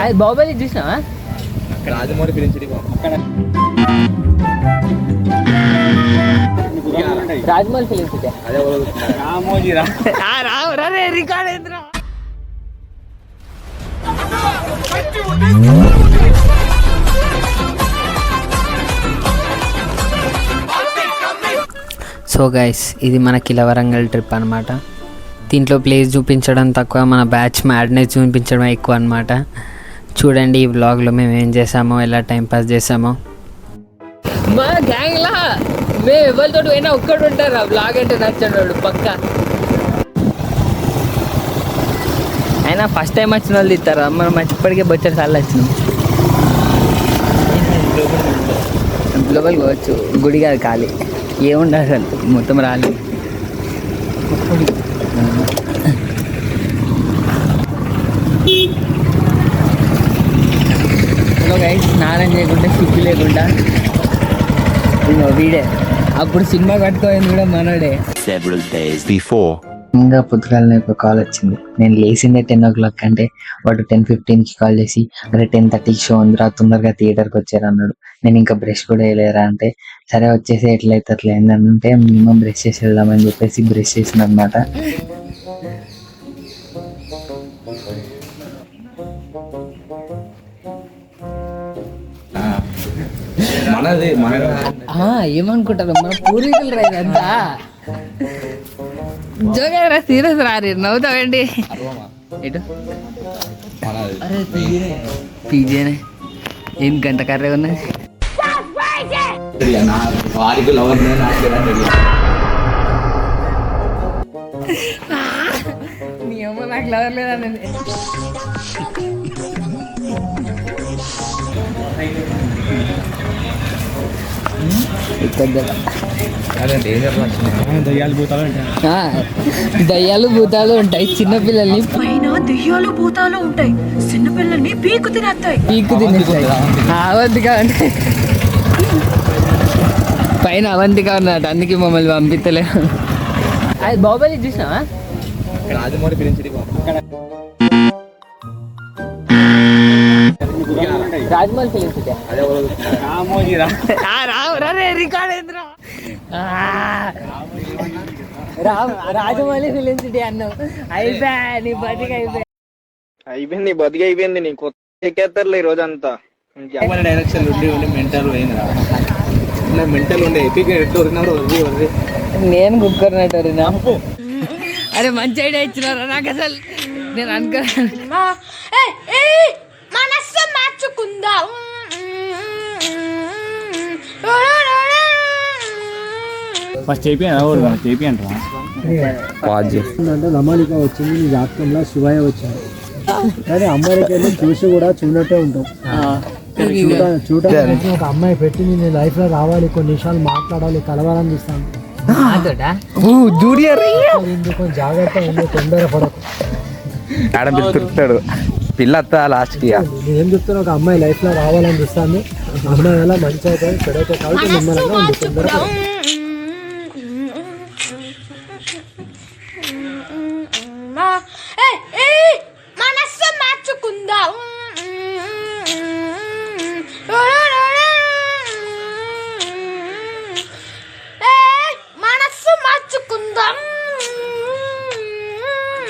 అది బాహుబలి చూసినావా? Rajamouli film city Rajamouli film city అదే రికార్డ్ ఏంద్రా. సో గైస్, ఇది మన కిలవరంగల్ ట్రిప్ అనమాట. దీంట్లో ప్లేస్ చూపించడం తక్కువ, మన బ్యాచ్ మ్యాడ్నెస్ చూపించడం ఎక్కువ అనమాట. చూడండి ఈ వ్లాగ్లో మేము ఏం చేసామో, ఎలా టైంపాస్ చేసామో. మా గ్యాంగ్లా మేము ఎవరితో పోయినా ఒక్కడు ఉంటారు ఆ వ్లాగ్ అంటే నచ్చడు పక్క. అయినా ఫస్ట్ టైం వచ్చిన వాళ్ళు ఇస్తారు, మనం ఇప్పటికే బొచ్చడి సార్లు వచ్చినాం. గ్లోబల్ పోవచ్చు, గుడి కాదు ఖాళీ ఏముండదు అసలు, మొత్తం రాలేదు. స్నానం చేయకుండా సిగ్గు లేకుండా వీడే అప్పుడు సినిమా కట్టుకోయింది కూడా మనోడే. ఇంకా పుస్తకాలని ఒక కాల్ వచ్చింది. నేను లేచిందే 10 o'clock అంటే వాడు 10:15కి కాల్ చేసి అరే 10:30కి షో ఉందిరా తొందరగా థియేటర్కి వచ్చారు అన్నాడు. నేను ఇంకా బ్రష్ కూడా వేయలేరా అంటే సరే వచ్చేసి ఎట్లయితే అట్లా ఏంటంటే మినిమం బ్రష్ చేసి వెళ్దామని చెప్పేసి బ్రష్ చేసిన అనమాట. ఏమనుకుంటారు మన పూర్వీకులు రా ఇదంతా. జోగా సీరియస్ రారు, నవ్వుతావండి. ఎటు అరే పీజేనే ఏం గంట కర్రే ఉన్నది. నీ అమ్మ నాకు లవర్ లేదండి. దయ్యాలు భూతాలు ఉంటాయి, చిన్నపిల్లల్ని పైన దెయ్యాలు భూతాలు ఉంటాయి, చిన్నపిల్లల్ని పీకు తినేస్తాయి. అవంతిగా అంటే పైన అవంతిగా ఉన్నట్టు, అందుకే మమ్మల్ని పంపిస్తలే. అది బాహుబలి చూసినావా? Rajamouli film city Rajamouli film city record ఏంద్రా. రాజమౌళి ఫిలిం సిటీ అన్నావు, అయిపోయా నీ బతికి అయిపోయింది. నీ కొత్త ఎక్కేస్తారులే ఈ రోజు అంతా. డైరెక్షన్ మెంటల్ ఉండే నేను కుక్కర్నట్టున్నా. అరే మంచి ఐడియా ఇచ్చినారా నాకు, అసలు నేను అనుకున్నాను. మనస్సు మార్చుకుందా ఫస్ట్ అంటే రమాలిక వచ్చింది, నీ జాతకంలో శివయ్య వచ్చింది. కానీ అమ్మాయిలకి చూసి కూడా చూడటే ఉంటాం. చూడటానికి ఒక అమ్మాయి పెట్టి నేను లైఫ్ లో రావాలి, కొన్ని నిమిషాలు మాట్లాడాలి, కలవాలని చూస్తాను. కొంచెం జాగ్రత్త ఉంది, తొందర పడకు. పిల్ల లాస్ట్ ఏం చెప్తున్నా, ఒక అమ్మాయి లైఫ్ లో రావాలని చూస్తాను. అమ్మాయి ఎలా మంచి అవుతుంది, చెడైతే కాబట్టి నిమ్మలంగా ఉంది, తొందర